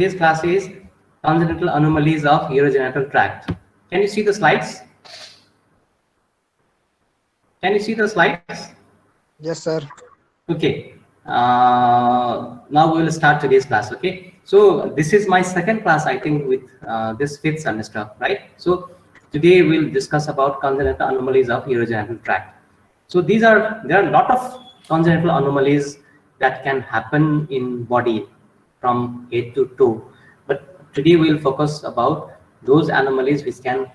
Today's class is congenital anomalies of urogenital tract. Can you see the slides? Can you see the slides? Yes, sir. Okay. Now we will start today's class. Okay. So this is my second class, I think, with this fifth semester, right? So today we'll discuss about congenital anomalies of urogenital tract. So there are a lot of congenital anomalies that can happen in body from head to toe, but today we'll focus about those anomalies which can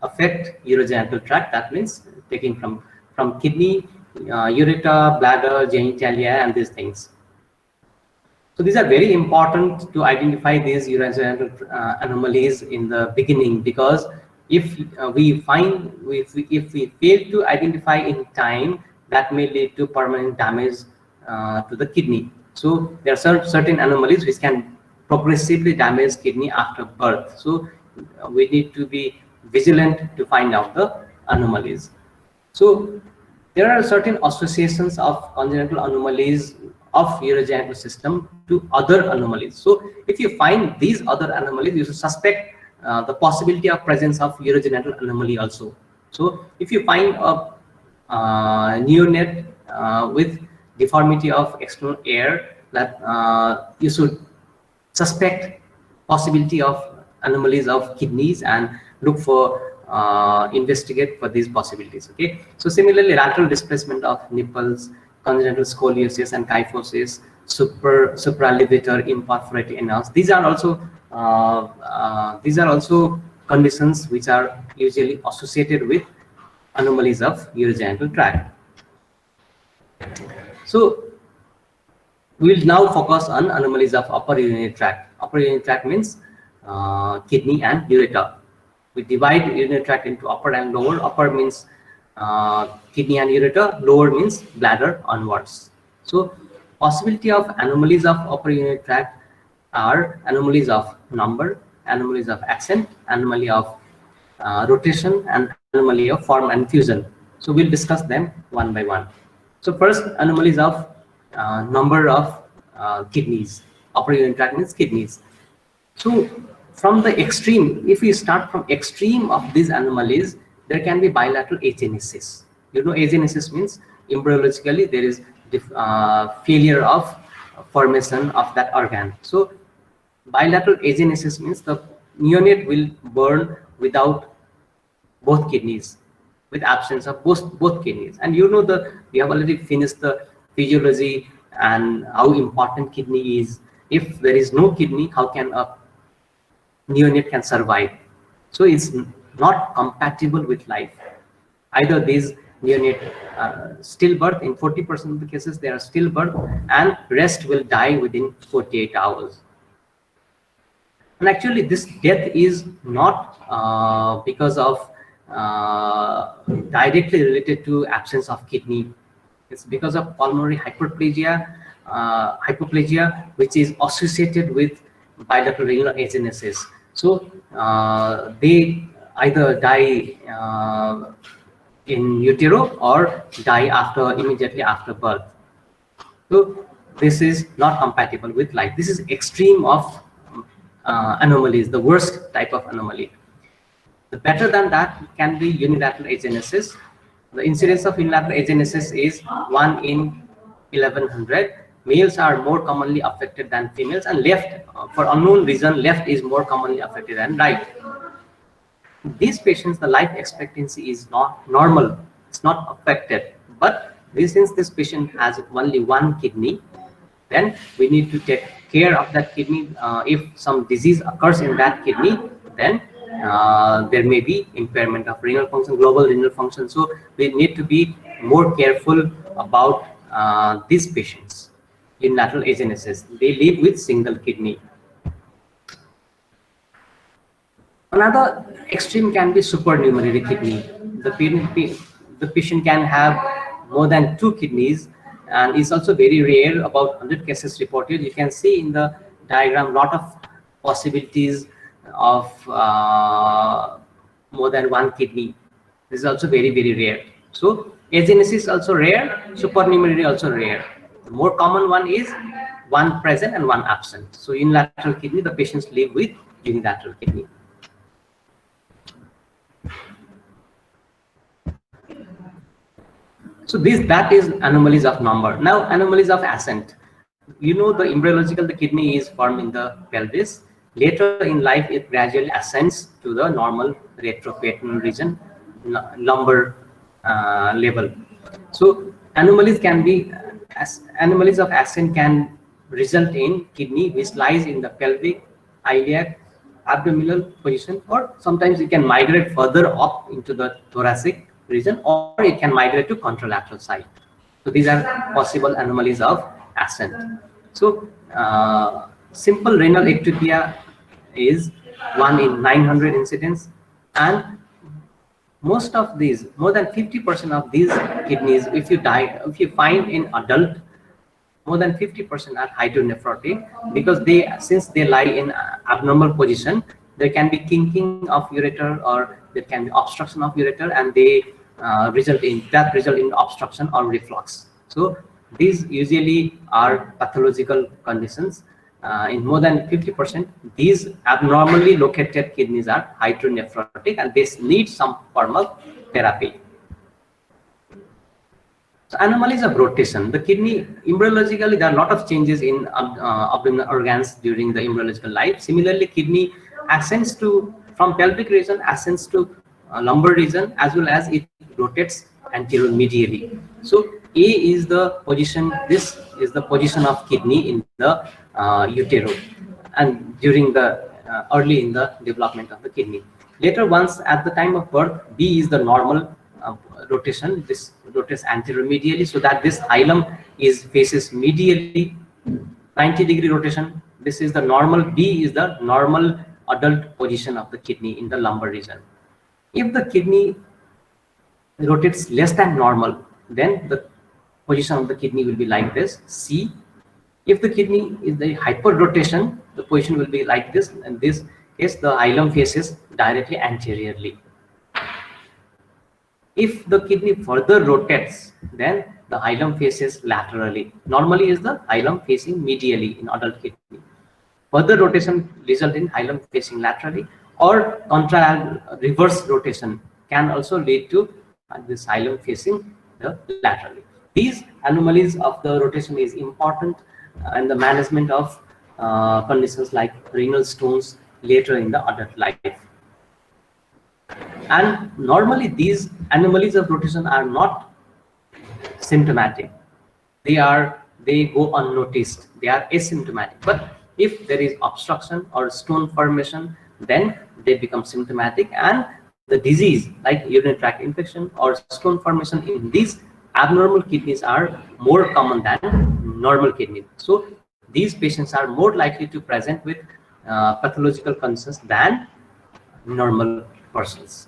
affect urogenital tract. That means taking from kidney, ureter, bladder, genitalia, and these things. So these are very important to identify these urogenital anomalies in the beginning, because if if we fail to identify in time, that may lead to permanent damage to the kidney. So there are certain anomalies which can progressively damage kidney after birth. So we need to be vigilant to find out the anomalies. So there are certain associations of congenital anomalies of urogenital system to other anomalies. So if you find these other anomalies, you should suspect the possibility of presence of urogenital anomaly also. So if you find a neonate with deformity of external air, that you should suspect possibility of anomalies of kidneys and look for investigate for these possibilities. Okay, so similarly, lateral displacement of nipples, congenital scoliosis and kyphosis, supralevator imperforated anus, these are also conditions which are usually associated with anomalies of urogenital tract. So we will now focus on anomalies of upper urinary tract. Upper urinary tract means kidney and ureter. We divide urinary tract into upper and lower. Upper means kidney and ureter, lower means bladder onwards. So possibility of anomalies of upper urinary tract are anomalies of number, anomalies of accent, anomaly of rotation, and anomaly of form and fusion. So we'll discuss them one by one. So first, anomalies of number of kidneys. Upper urinary tract means kidneys. So from the extreme, if we start from extreme of these anomalies, there can be bilateral agenesis. You know, agenesis means embryologically there is failure of formation of that organ. So bilateral agenesis means the neonate will burn without both kidneys, with absence of both kidneys. And you know, we have already finished the physiology and how important kidney is. If there is no kidney, how can a neonate can survive? So it's not compatible with life. Either these neonate stillbirth, in 40% of the cases they are stillbirth, and rest will die within 48 hours. And actually this death is not because of directly related to absence of kidney. It's because of pulmonary hyperplasia, which is associated with bilateral renal agenesis. So they either die in utero or die immediately after birth. So this is not compatible with life. This is extreme of anomalies, the worst type of anomaly. The better than that can be unilateral agenesis. The incidence of unilateral agenesis is 1 in 1100. Males are more commonly affected than females, and left, for unknown reason, left is more commonly affected than right. These patients, the life expectancy is not normal, it's not affected. But since this patient has only one kidney, then we need to take care of that kidney. If some disease occurs in that kidney, then there may be impairment of renal function, global renal function. So we need to be more careful about these patients. Unilateral agenesis, they live with single kidney. Another extreme can be supernumerary kidney. The patient can have more than 2 kidneys, and it's also very rare, about 100 cases reported. You can see in the diagram lot of possibilities of more than 1 kidney. This is also very, very rare. So agenesis also rare, supernumerary also rare. The more common one is one present and one absent. So unilateral kidney, the patients live with unilateral kidney. So that is anomalies of number. Now anomalies of ascent. You know, the embryological, the kidney is formed in the pelvis. Later in life, it gradually ascends to the normal retroperitoneal region, lumbar level. So anomalies can be, anomalies of ascent can result in kidney which lies in the pelvic, iliac, abdominal position, or sometimes it can migrate further up into the thoracic region, or it can migrate to contralateral side. So these are possible anomalies of ascent. So simple renal ectopia is 1 in 900 incidents, and most of these, more than 50% of these kidneys, if you find in adult, more than 50% are hydronephrotic, because since they lie in abnormal position, there can be kinking of ureter, or there can be obstruction of ureter, and they result in obstruction or reflux. So these usually are pathological conditions. In more than 50%, these abnormally located kidneys are hydronephrotic, and they need some form of therapy. So anomalies of rotation. The kidney, embryologically, there are a lot of changes in abdominal organs during the embryological life. Similarly, kidney ascends from pelvic region, ascends to lumbar region, as well as it rotates anteromedially. So A is the position, this is the position of kidney in the utero, and during the early in the development of the kidney. Later, once at the time of birth, B is the normal rotation. This rotates anteromedially, so that this hilum faces medially, 90-degree rotation. This is the normal. B is the normal adult position of the kidney in the lumbar region. If the kidney rotates less than normal, then the position of the kidney will be like this, C. If the kidney is the hyperrotation, the position will be like this. In this case, the hilum faces directly anteriorly. If the kidney further rotates, then the hilum faces laterally. Normally is the hilum facing medially in adult kidney. Further rotation result in hilum facing laterally, or reverse rotation can also lead to this hilum facing the laterally. These anomalies of the rotation is important in the management of conditions like renal stones later in the adult life. And normally these anomalies of rotation are not symptomatic. They go unnoticed. They are asymptomatic. But if there is obstruction or stone formation, then they become symptomatic, and the disease like urinary tract infection or stone formation in these abnormal kidneys are more common than normal kidneys. So these patients are more likely to present with pathological conditions than normal persons.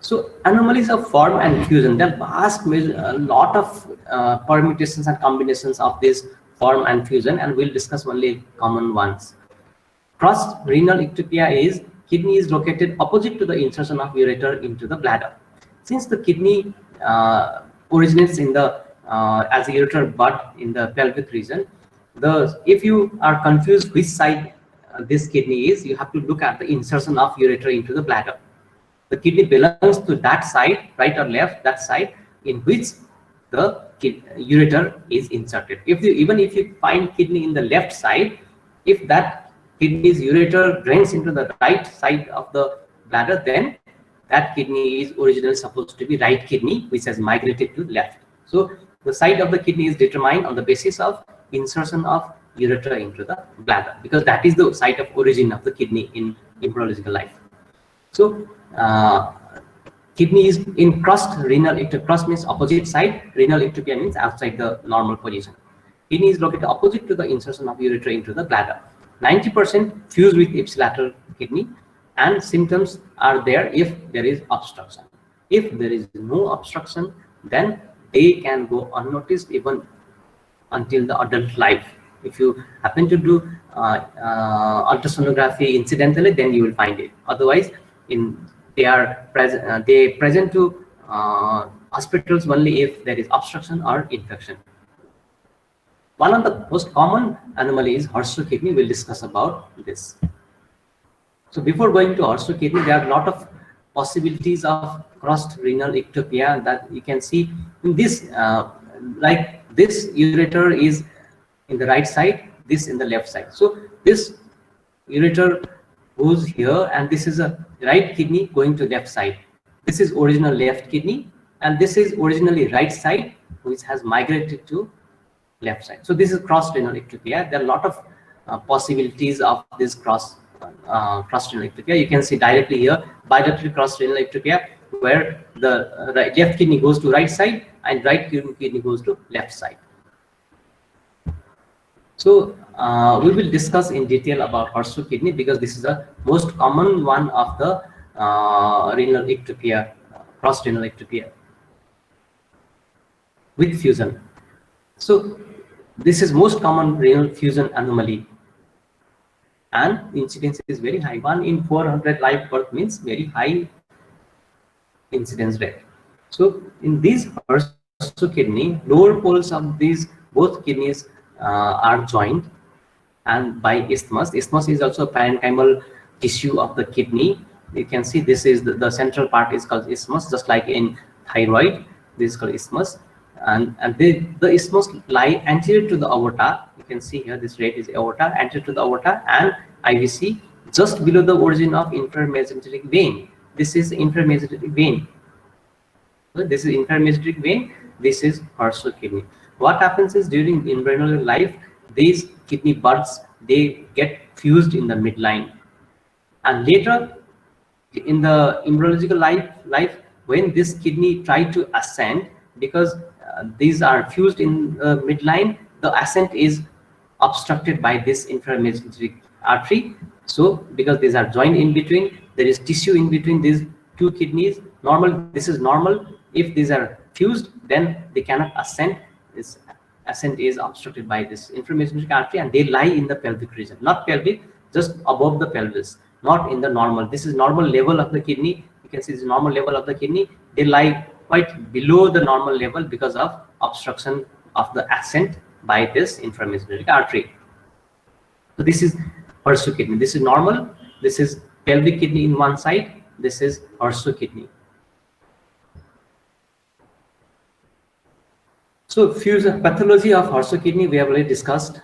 So anomalies of form and fusion, there are a lot of permutations and combinations of this form and fusion, and we'll discuss only common ones. Crossed renal ectopia is kidney is located opposite to the insertion of ureter into the bladder. Since the kidney originates in the as a ureter bud in the pelvic region, if you are confused which side this kidney is, you have to look at the insertion of ureter into the bladder. The kidney belongs to that side, right or left, that side in which the ureter is inserted. Even if you find kidney in the left side, if that kidney's ureter drains into the right side of the bladder, then that kidney is originally supposed to be right kidney, which has migrated to left. So the side of the kidney is determined on the basis of insertion of ureter into the bladder, because that is the site of origin of the kidney in embryological life. So kidney is in crossed renal ectopia. Cross means opposite side. Renal ectopia means outside the normal position. Kidney is located opposite to the insertion of ureter into the bladder. 90% fused with ipsilateral kidney, and symptoms are there if there is obstruction. If there is no obstruction, then they can go unnoticed even until the adult life. If you happen to do ultrasonography incidentally, then you will find it. Otherwise, they present to hospitals only if there is obstruction or infection. One of the most common anomaly is Hirschsprung kidney. We'll discuss about this. So before going to Hirschsprung kidney, there are a lot of possibilities of crossed renal ectopia that you can see in this. Like this ureter is in the right side, this in the left side. So this ureter goes here, and this is a right kidney going to left side. This is original left kidney, and this is originally right side, which has migrated to left side. So this is cross renal ectopia. There are a lot of possibilities of this cross renal ectopia. You can see directly here bilateral cross renal ectopia, where the left kidney goes to right side and right kidney goes to left side. So we will discuss in detail about Hirschsprung kidney because this is the most common one of the renal ectopia, cross renal ectopia with fusion. So this is most common renal fusion anomaly, and incidence is very high. 1 in 400 live birth means very high incidence rate. So in these Hirschsprung kidney, lower poles of these both kidneys are joined and by isthmus. Isthmus is also a parenchymal tissue of the kidney. You can see this is the central part is called isthmus, just like in thyroid. This is called isthmus, and the isthmus lie anterior to the aorta. You can see here this red is aorta, anterior to the aorta, and IVC just below the origin of inframesenteric vein. This is inframesenteric vein. So this is inframesenteric vein. This is Hirschsprung kidney. What happens is during embryonic life, these kidney buds they get fused in the midline, and later in the embryological life when this kidney try to ascend, because these are fused in the midline, the ascent is obstructed by this inframesenteric artery. So because these are joined in between, there is tissue in between these two kidneys. Normal, this is normal. If these are fused, then they cannot ascend. This ascent is obstructed by this inframesenteric artery, and they lie in the pelvic region, not pelvic, just above the pelvis, not in the normal. This is normal level of the kidney. You can see this normal level of the kidney. They lie quite below the normal level because of obstruction of the ascent by this inframesenteric artery. So this is Hirschsprung kidney. This is normal. This is pelvic kidney in one side. This is Hirschsprung kidney. So fusion pathology of Hirschsprung kidney we have already discussed.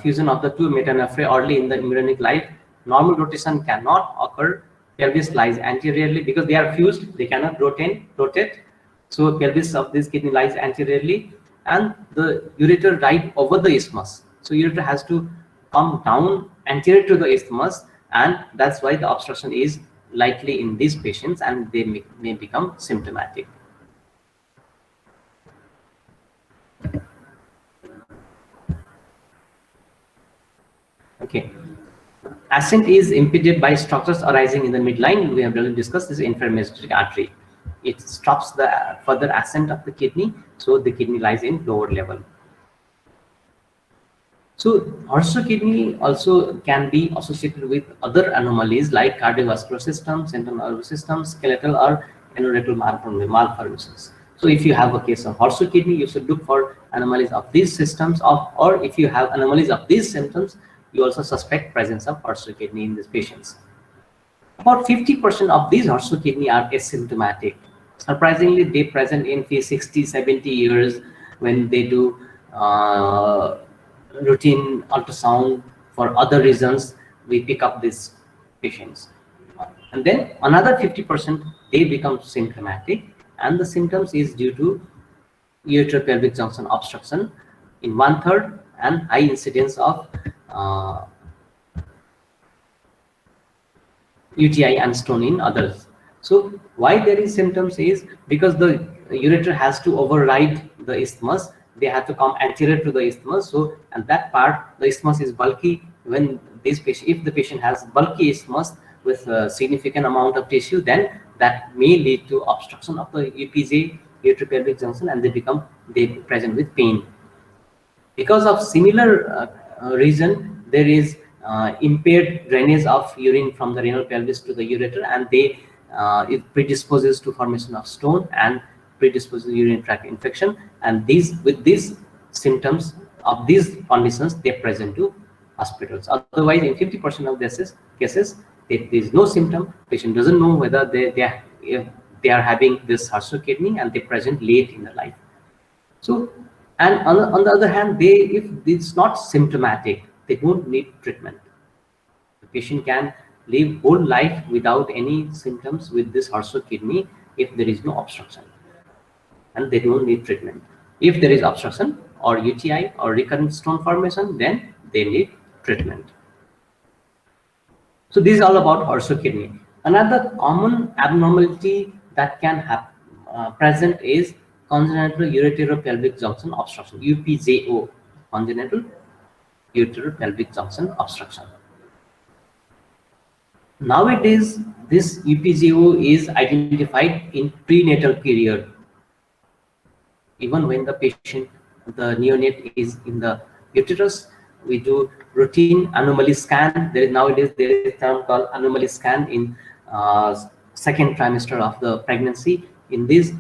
Fusion of the two metanephrae early in the embryonic life. Normal rotation cannot occur. Pelvis lies anteriorly because they are fused. They cannot rotate. So pelvis of this kidney lies anteriorly, and the ureter right over the isthmus. So ureter has to come down anterior to the isthmus, and that's why the obstruction is likely in these patients, and they may become symptomatic. Okay. Ascent is impeded by structures arising in the midline. We have already discussed this inframesenteric artery. It stops the further ascent of the kidney, so the kidney lies in lower level. So Hirschsprung kidney also can be associated with other anomalies like cardiovascular system, central nervous system, skeletal or anorectal malformations. So if you have a case of Hirschsprung kidney, you should look for anomalies of these systems, or if you have anomalies of these symptoms, you also suspect presence of Hirschsprung kidney in these patients. About 50% of these Hirschsprung kidney are asymptomatic. Surprisingly, they present in 60, 70 years when they do routine ultrasound. For other reasons, we pick up these patients. And then another 50%, they become symptomatic, and the symptoms is due to uretero-pelvic junction obstruction in 1/3 and high incidence of UTI and stone in others. So why there is symptoms is because the ureter has to override the isthmus. They have to come anterior to the isthmus. So, and that part, the isthmus is bulky. When this patient, if the patient has bulky isthmus with a significant amount of tissue, then that may lead to obstruction of the UPJ, uretero-pelvic junction, and they present with pain. Because of similar reason, there is impaired drainage of urine from the renal pelvis to the ureter, and it predisposes to formation of stone and predisposes to urinary tract infection. And with these symptoms of these conditions, they present to hospitals. Otherwise, in 50% of cases, there is no symptom. Patient doesn't know whether they are having this Hurso kidney, and they present late in the life. So, and on the other hand, if it's not symptomatic, they don't need treatment. The patient can live whole life without any symptoms with this Hurso kidney if there is no obstruction, and they don't need treatment. If there is obstruction or UTI or recurrent stone formation, then they need treatment. So this is all about Hurso kidney. Another common abnormality that can have present is congenital ureteropelvic junction obstruction, UPJO, congenital ureteropelvic junction obstruction. Nowadays, this UPJO is identified in prenatal period. Even when the patient, the neonate, is in the uterus, we do routine anomaly scan. Nowadays there is a term called anomaly scan in second trimester of the pregnancy. In this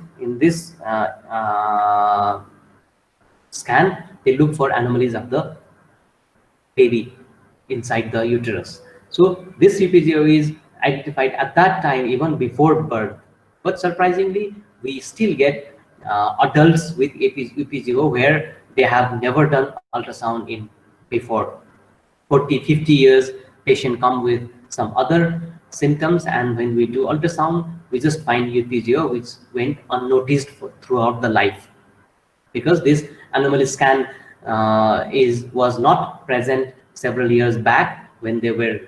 scan, they look for anomalies of the baby inside the uterus. So this UPJO is identified at that time, even before birth. But surprisingly, we still get adults with UPJO where they have never done ultrasound in before. 40, 50 years, patient come with some other symptoms, and when we do ultrasound, we just find UPJO which went unnoticed throughout the life, because this anomaly scan was not present several years back when they were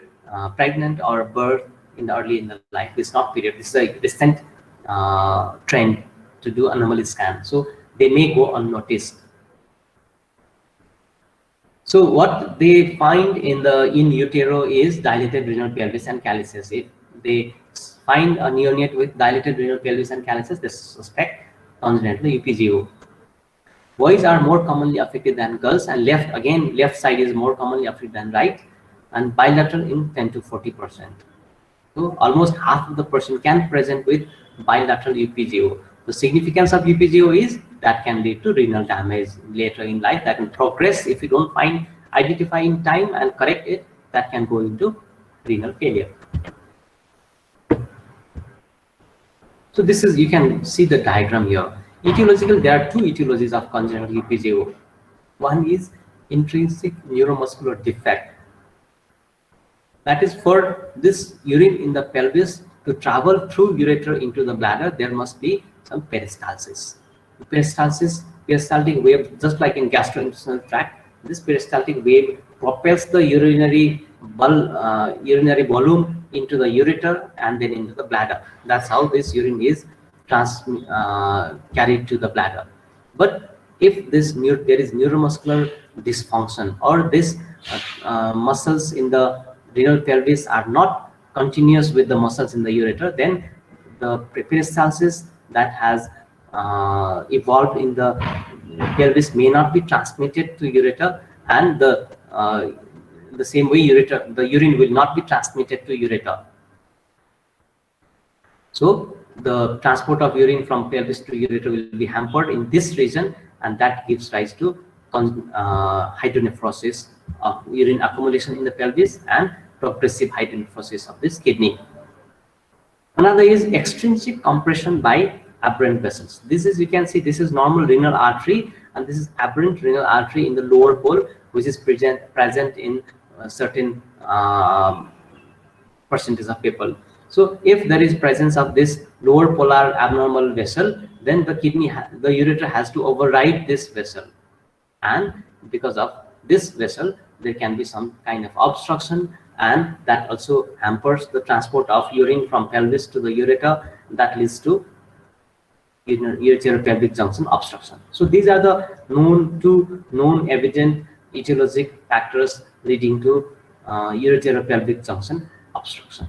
pregnant or birth early in the life. It's not period. This is a recent trend to do anomaly scan, so they may go unnoticed. So what they find in utero is dilated renal pelvis and calyces. If they find a neonate with dilated renal pelvis and calyces, they suspect congenital UPJO. Boys are more commonly affected than girls, and left side is more commonly affected than right, and bilateral in 10 to 40%. So almost half of the person can present with bilateral UPJO. The significance of UPJO is that can lead to renal damage later in life, that can progress if you don't identify in time and correct it, that can go into renal failure. So this is, you can see the diagram here. Etiological, there are two etiologies of congenital UPJO. One is intrinsic neuromuscular defect. That is, for this urine in the pelvis to travel through ureter into the bladder, there must be some peristalsis. Peristaltic wave, just like in gastrointestinal tract, this peristaltic wave propels the urinary volume into the ureter and then into the bladder. That's how this urine is carried to the bladder. But if there is neuromuscular dysfunction, or this muscles in the renal pelvis are not continuous with the muscles in the ureter, then the peristalsis that has evolved in the pelvis may not be transmitted to ureter, and the same way the urine will not be transmitted to ureter. So the transport of urine from pelvis to ureter will be hampered in this region, and that gives rise to hydronephrosis of urine accumulation in the pelvis and progressive hydronephrosis of this kidney. Another is extrinsic compression by aberrant vessels. This is, you can see, this is normal renal artery, and this is aberrant renal artery in the lower pole, which is present in a certain percentage of people. So if there is presence of this lower polar abnormal vessel, then the ureter has to override this vessel, and because of this vessel there can be some kind of obstruction, and that also hampers the transport of urine from pelvis to the ureter. That leads to ureteropelvic junction obstruction. So these are the known evident etiologic factors leading to ureteropelvic junction obstruction.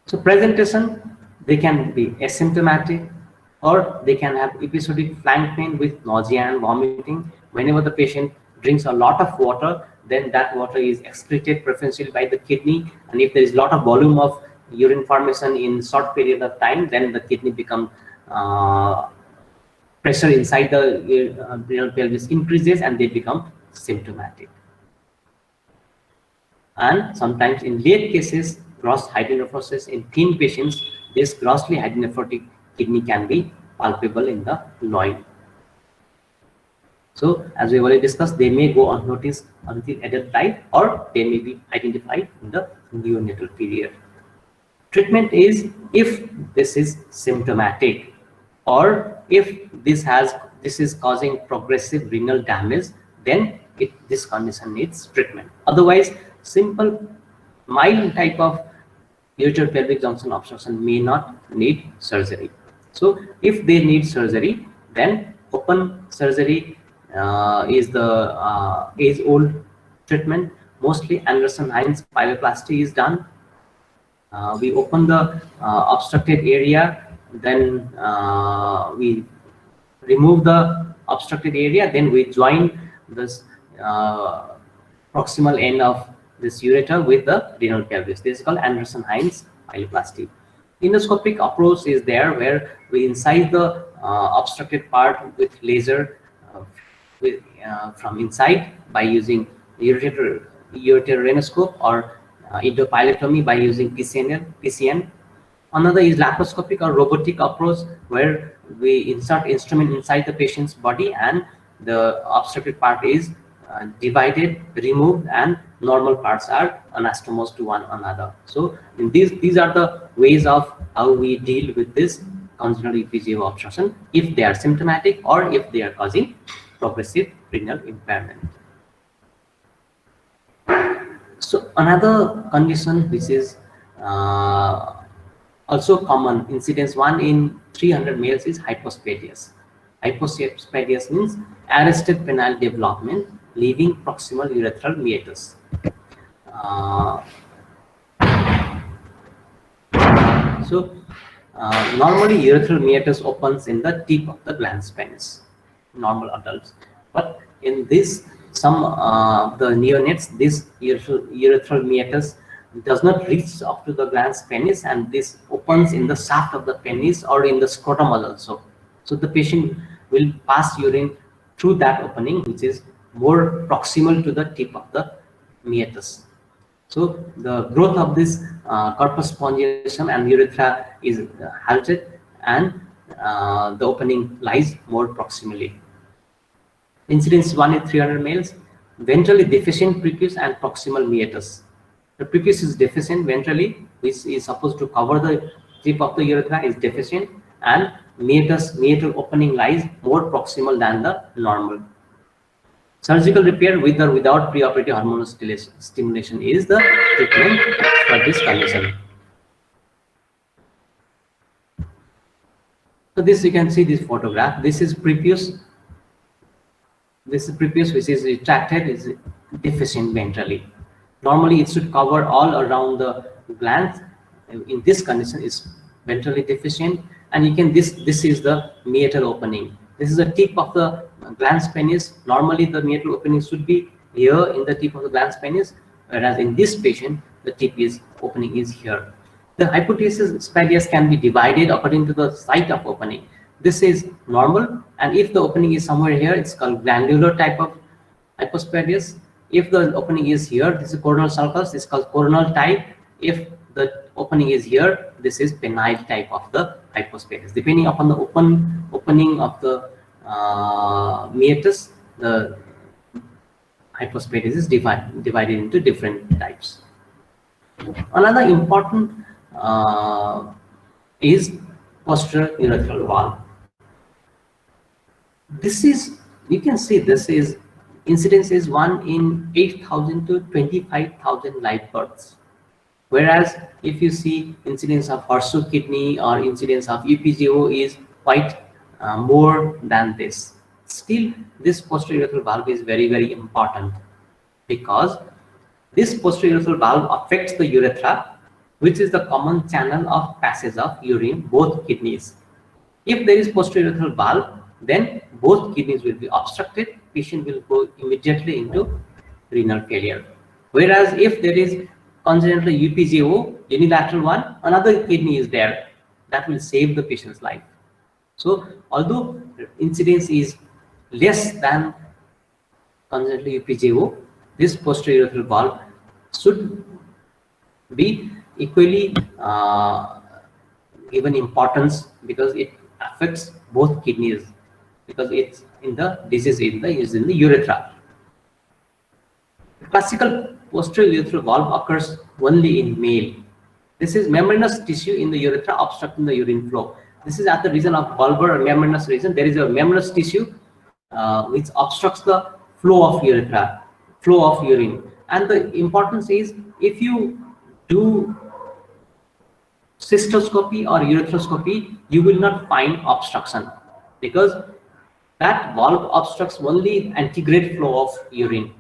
So presentation, they can be asymptomatic, or they can have episodic flank pain with nausea and vomiting. Whenever the patient drinks a lot of water, then that water is excreted preferentially by the kidney, and if there is a lot of volume of urine formation in short period of time, then the kidney becomes pressure inside the renal pelvis increases and they become symptomatic. And sometimes in late cases, gross hydronephrosis in thin patients, this grossly hydronephrotic kidney can be palpable in the loin. So as we already discussed, they may go unnoticed until adult life, or they may be identified in the neonatal period. Treatment is if this is symptomatic, or if this is causing progressive renal damage, then this condition needs treatment. Otherwise, simple mild type of ureteropelvic junction obstruction may not need surgery. So if they need surgery, then open surgery is the age-old treatment. Mostly Anderson-Hines pyeloplasty is done. We open the obstructed area, then we remove the obstructed area, then we join this proximal end of this ureter with the renal pelvis. This is called Anderson-Hines pyeloplasty. Endoscopic approach is there, where we incise the obstructed part with laser from inside by using ureterorenoscope, or endopilectomy by using PCN. Another is laparoscopic or robotic approach, where we insert instrument inside the patient's body and the obstructed part is divided, removed, and normal parts are anastomosed to one another. So in these are the ways of how we deal with this congenital EPGO obstruction, if they are symptomatic or if they are causing progressive renal impairment. So another condition which is also common, incidence 1 in 300 males, is hypospadias. Hypospadias means arrested penile development leaving proximal urethral meatus. Normally urethral meatus opens in the tip of the glans penis, normal adults, but in this some the neonates, this urethral meatus does not reach up to the glans penis, and this opens in the shaft of the penis or in the scrotum also. So the patient will pass urine through that opening, which is more proximal to the tip of the meatus. So the growth of this corpus spongiosum and urethra is halted, and the opening lies more proximally. Incidence 1 in 300 males, ventrally deficient prepuce and proximal meatus. The prepuce is deficient ventrally, which is supposed to cover the tip of the urethra, is deficient, and meatal opening lies more proximal than the normal. Surgical repair with or without preoperative hormonal stimulation is the treatment for this condition. So this, you can see this photograph. This is prepuce. This is prepuce which is retracted, is deficient ventrally. Normally it should cover all around the glands. In this condition is ventrally deficient, and you can this is the meatal opening. This is the tip of the glans penis. Normally the meatal opening should be here in the tip of the glans penis, whereas in this patient the tip opening is here. The hypothesis spadias can be divided according to the site of opening. This is normal, and if the opening is somewhere here, it's called glandular type of hypospadias. If the opening is here, this is coronal sulcus, it's called coronal type. If the opening is here, this is penile type of the hypospadias. Depending upon the opening of the meatus, the hypospadias is divided into different types. Another important is posterior urethral valve. This is, you can see this is incidence is 1 in 8,000 to 25,000 live births. Whereas if you see incidence of horseshoe kidney or incidence of EPGO is quite more than this. Still, this posterior urethral valve is very, very important, because this posterior urethral valve affects the urethra, which is the common channel of passage of urine, both kidneys. If there is posterior urethral valve, then both kidneys will be obstructed. Patient will go immediately into renal failure. Whereas if there is congenital UPGO, unilateral one, another kidney is there, that will save the patient's life. So although incidence is less than congenital UPJO, this posterior urethral valve should be equally given importance because it affects both kidneys, because it's in the disease is in the urethra. Classical posterior urethral valve occurs only in male. This is membranous tissue in the urethra obstructing the urine flow. This is at the region of bulbar or membranous region. There is a membranous tissue which obstructs the flow of urethra, flow of urine. And the importance is, if you do cystoscopy or urethroscopy, you will not find obstruction, because that valve obstructs only antegrade flow of urine.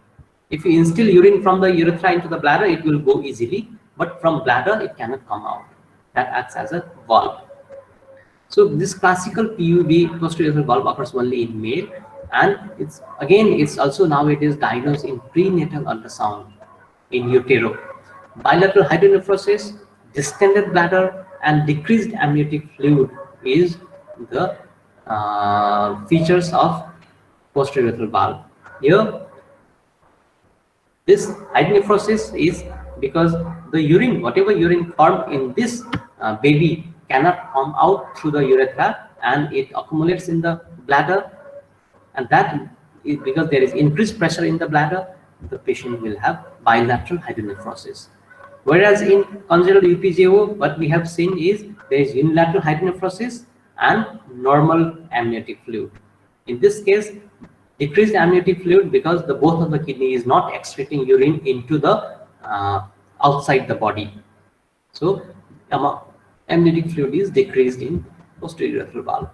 If you instill urine from the urethra into the bladder, it will go easily, but from bladder it cannot come out. That acts as a valve. So this classical PUV, posterior urethral valve, occurs only in male, and it's also nowadays diagnosed in prenatal ultrasound in utero. Bilateral hydronephrosis, distended bladder, and decreased amniotic fluid is the features of posterior urethral valve. Here, this hydronephrosis is because the urine, whatever urine formed in this baby, cannot come out through the urethra, and it accumulates in the bladder, and that is because there is increased pressure in the bladder, the patient will have bilateral hydronephrosis. Whereas in congenital UPJO, what we have seen is there is unilateral hydronephrosis and normal amniotic fluid. In this case, decreased amniotic fluid because the both of the kidney is not excreting urine into the outside the body. So amniotic fluid is decreased in posterior urethral valve.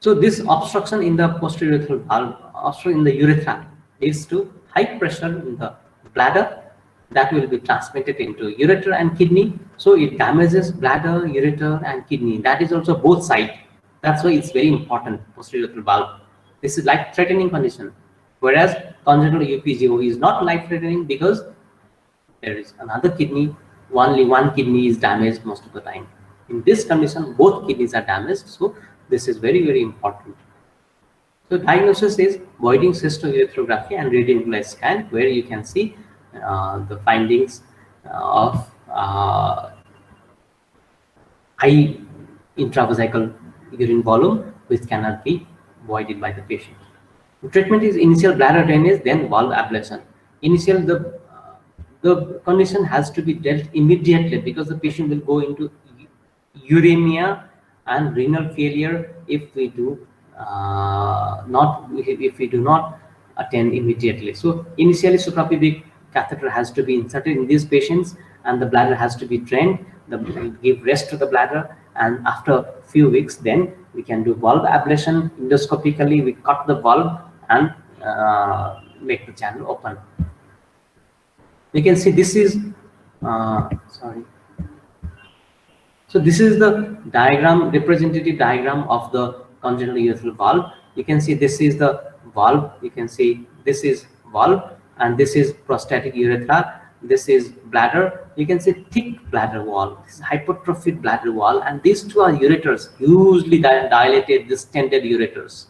So this obstruction in the posterior urethral valve, obstruction in the urethra, leads to high pressure in the bladder that will be transmitted into ureter and kidney. So it damages bladder, ureter, and kidney. That is also both sides. That's why it's very important, posterior urethral valve. This is life-threatening condition, whereas congenital UPJO is not life-threatening because there is another kidney, only one kidney is damaged most of the time. In this condition, both kidneys are damaged, so this is very, very important. So diagnosis is voiding cystourethropy and radiant scan, where you can see the findings of high intravesical urine volume, which cannot be voided by the patient. The treatment is initial bladder drainage, then valve ablation. Initial, the condition has to be dealt immediately because the patient will go into uremia and renal failure if we do not attend immediately. So initially, suprapubic catheter has to be inserted in these patients, and the bladder has to be drained. Give rest to the bladder, and after few weeks, then we can do valve ablation. Endoscopically, we cut the valve and make the channel open. You can see this is So this is the diagram, representative diagram of the congenital urethral valve. You can see this is the valve. You can see this is valve, and this is prostatic urethra. This is bladder. You can see thick bladder wall. This is hypertrophied bladder wall, and these two are ureters, hugely dilated, distended ureters.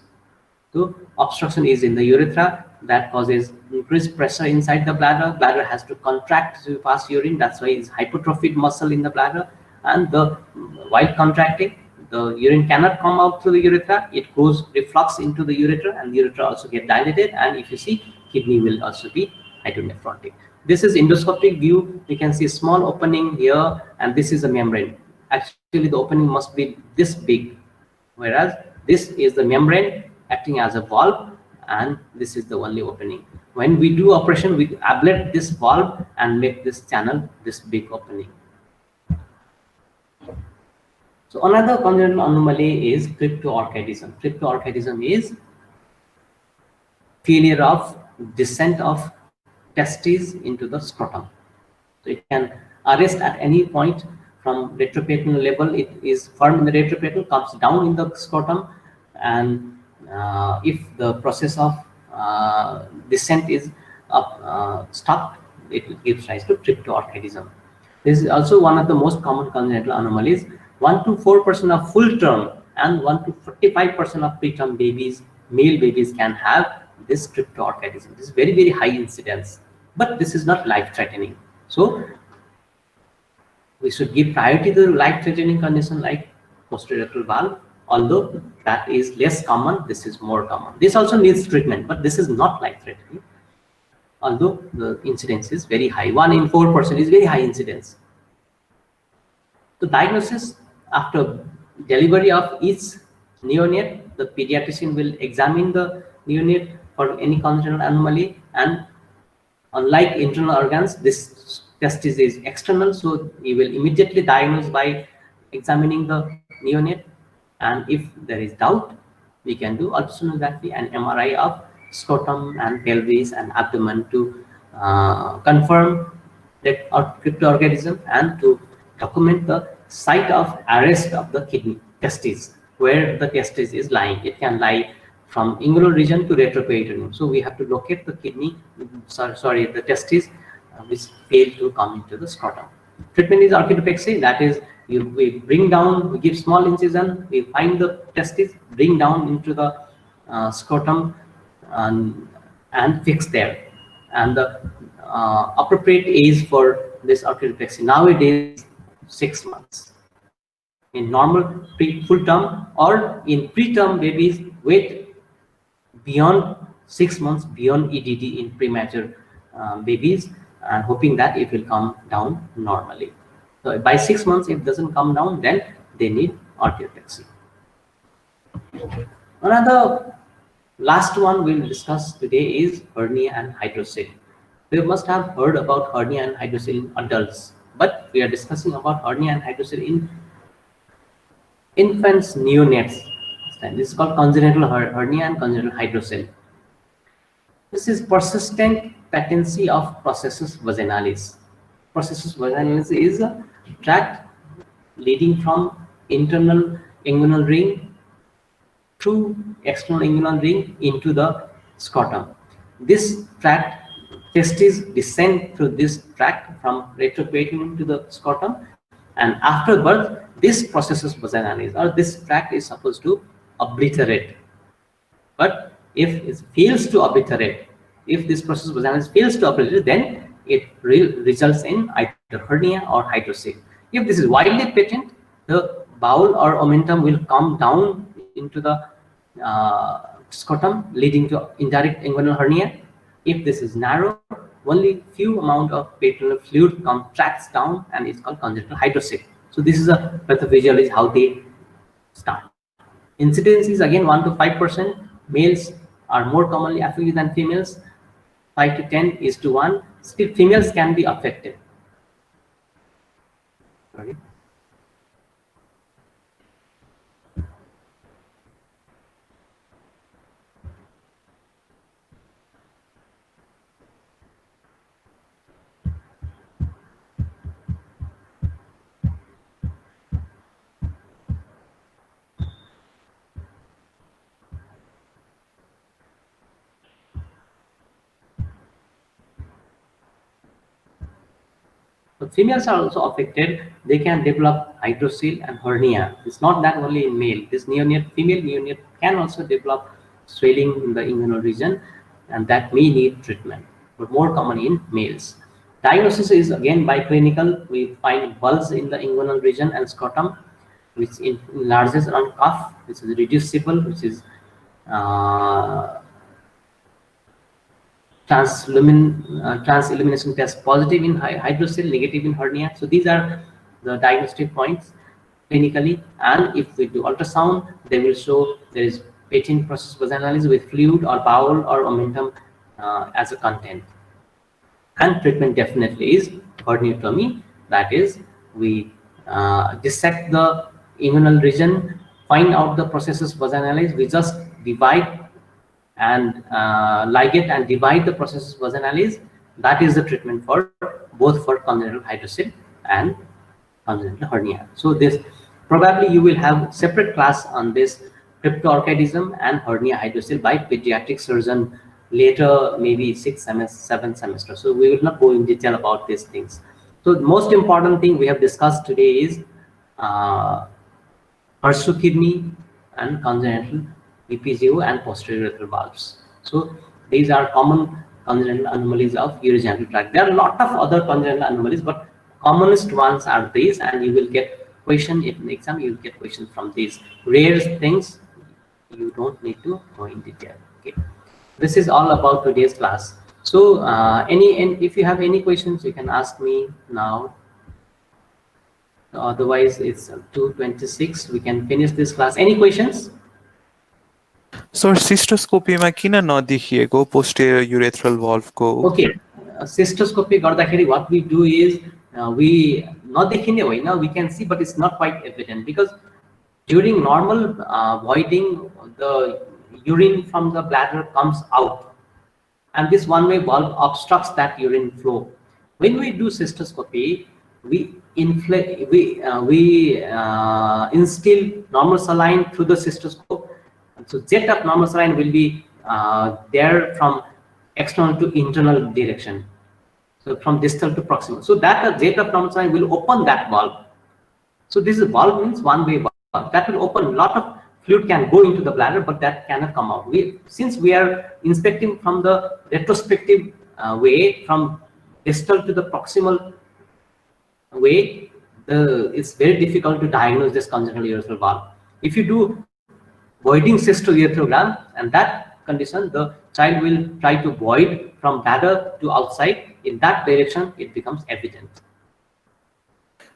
So obstruction is in the urethra, that causes increased pressure inside the bladder. Bladder has to contract to pass urine. That's why it's hypertrophied muscle in the bladder, and while contracting, the urine cannot come out through the urethra. It goes reflux into the ureter, and the ureter also get dilated. And if you see, kidney will also be hydronephrotic. This is endoscopic view. You can see small opening here, and this is a membrane. Actually, the opening must be this big, whereas this is the membrane acting as a valve, and this is the only opening. When we do operation, we ablate this valve and make this channel this big opening. So another congenital anomaly is cryptorchidism. Cryptorchidism is failure of descent of testes into the scrotum. So it can arrest at any point from retroperitoneal level. It is firm in the retroperitoneal, comes down in the scrotum, and if the process of descent is stopped, it gives rise to cryptorchidism. This is also one of the most common congenital anomalies. 1 to 4% of full term and 1 to 45% of preterm babies, male babies, can have this cryptorchidism. This is very, very high incidence, but this is not life-threatening. So we should give priority to life-threatening condition like posterior rectal valve, although that is less common, this is more common. This also needs treatment, but this is not life-threatening, although the incidence is very high. 1 in 4% is very high incidence. The diagnosis: after delivery of each neonate, the pediatrician will examine the neonate for any congenital anomaly, and unlike internal organs, this testis is external, so you will immediately diagnose by examining the neonate, and if there is doubt, we can do ultrasonography and MRI of scrotum and pelvis and abdomen to confirm that cryptorganism and to document the site of arrest of the kidney testis, where the testis is lying. It can lie from inguinal region to retroperitoneum. So we have to locate the kidney, the testis, which fail to come into the scrotum. Treatment is orchidopexy. That is, we bring down, we give small incision, we find the testis, bring down into the scrotum and fix there. And the appropriate age for this orchidopexy nowadays 6 months. In normal full term or in preterm babies, wait beyond 6 months, beyond EDD in premature babies, and hoping that it will come down normally. So by 6 months, if it doesn't come down, then they need orchidopexy. Another last one we'll discuss today is hernia and hydrocele. You must have heard about hernia and hydrocele in adults, but we are discussing about hernia and hydrocele in infants, neonates. This is called congenital hernia and congenital hydrocele. This is persistent patency of processus vaginalis. Processus vaginalis is a tract leading from internal inguinal ring through external inguinal ring into the scrotum. This tract, testes descend through this tract from retroperitoneum to the scrotum, and after birth, this processus vaginalis or this tract is supposed to obliterate. But if it fails to obliterate, if this processus vaginalis fails to obliterate, then it results in either hernia or hydrocele. If this is widely patent, the bowel or omentum will come down into the scrotum, leading to indirect inguinal hernia. If this is narrow, only few amount of peritoneal fluid tracks down, and it's called congenital hydrocele. So this is a pathophysiology how they start. Incidence is again 1 to 5%. Males are more commonly affected than females. 5 to 10 is to 1. Still, females can be affected. Sorry. So females are also affected. They can develop hydrocele and hernia. It's not that only in male. This neonate, female neonate can also develop swelling in the inguinal region, and that may need treatment, but more common in males. Diagnosis is again biclinical. We find bulge in the inguinal region and scrotum, which enlarges around cuff, which is reducible, which is transillumination test positive in hydrocele, negative in hernia. So these are the diagnostic points clinically, and if we do ultrasound, they will show there is patent processus vaginalis with fluid or bowel or omentum as a content. And treatment definitely is herniatomy. That is, we dissect the inguinal region, find out the processus vaginalis. We just divide and ligate and divide the processus vaginalis. That is the treatment for both for congenital hydrocele and congenital hernia. So this probably you will have separate class on this cryptorchidism and hernia hydrocele by pediatric surgeon later, maybe 6th semester, 7th semester. So we will not go in detail about these things. So the most important thing we have discussed today is HER2 kidney, and congenital EPGO and posterior urethral valves. So these are common congenital anomalies of urogenital tract. There are a lot of other congenital anomalies, but commonest ones are these, and you will get question in the exam. You will get questions from these rare things. You don't need to go in detail. Okay, this is all about today's class. So if you have any questions, you can ask me now. Otherwise, it's 2:26. We can finish this class. Any questions? Sir, cystoscopy ma kina nadekhieko posterior urethral valve ko? Okay, cystoscopy गर्दाखेरि what we do is we नदेखिने होइन, we can see, but it's not quite evident because during normal voiding, the urine from the bladder comes out, and this one-way valve obstructs that urine flow. When we do cystoscopy, we instill normal saline through the cystoscope. So jet of normal saline will be there from external to internal direction, so from distal to proximal. So that jet of normal saline will open that valve. So this is valve means one-way valve that will open. A lot of fluid can go into the bladder, but that cannot come out. Since we are inspecting from the retrospective way, from distal to the proximal way, it's very difficult to diagnose this congenital urethral valve. If you do voiding cystourethrogram, and that condition, the child will try to void from bladder to outside. In that direction, it becomes evident.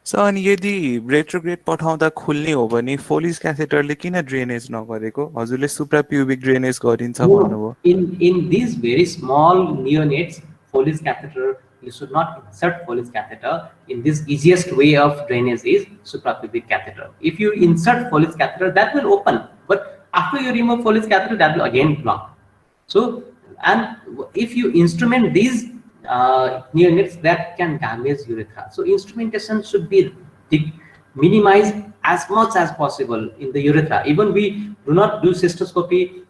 So, अनि यदि retrograde पठाउँदा खुल्ने हो भने Foley's catheter ले किन drainage नगरेको? हजुरले suprapubic drainage गरिन्छ भन्नुभयो. In these very small neonates, Foley's catheter, you should not insert Foley's catheter. In this, easiest way of drainage is suprapubic catheter. If you insert Foley's catheter, that will open, but after you remove Foley's catheter, that will again block. So, and if you instrument these neonates, that can damage urethra. So instrumentation should be minimized as much as possible in the urethra. Even we do not do cystoscopy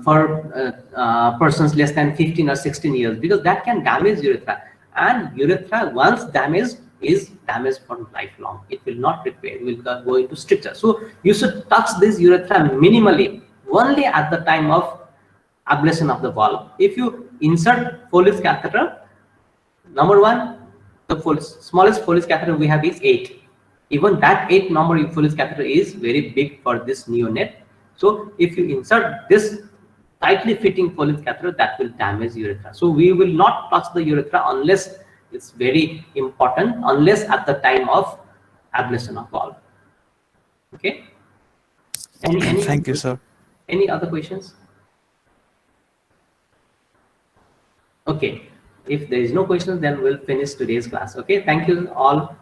for persons less than 15 or 16 years, because that can damage urethra, and urethra once damaged is damaged for lifelong. It will not repair, it will go into stricture. So you should touch this urethra minimally only at the time of ablation of the valve. If you insert Foley's catheter, number one, the smallest Foley's catheter we have is 8. Even that 8 number of Foley's catheter is very big for this neonate. So if you insert this tightly fitting Foley's catheter, that will damage urethra. So we will not touch the urethra unless it's very important, unless at the time of ablation of valve. Okay. Thank you, sir. Any other questions? Okay, if there is no questions, then we'll finish today's class. Okay, thank you all.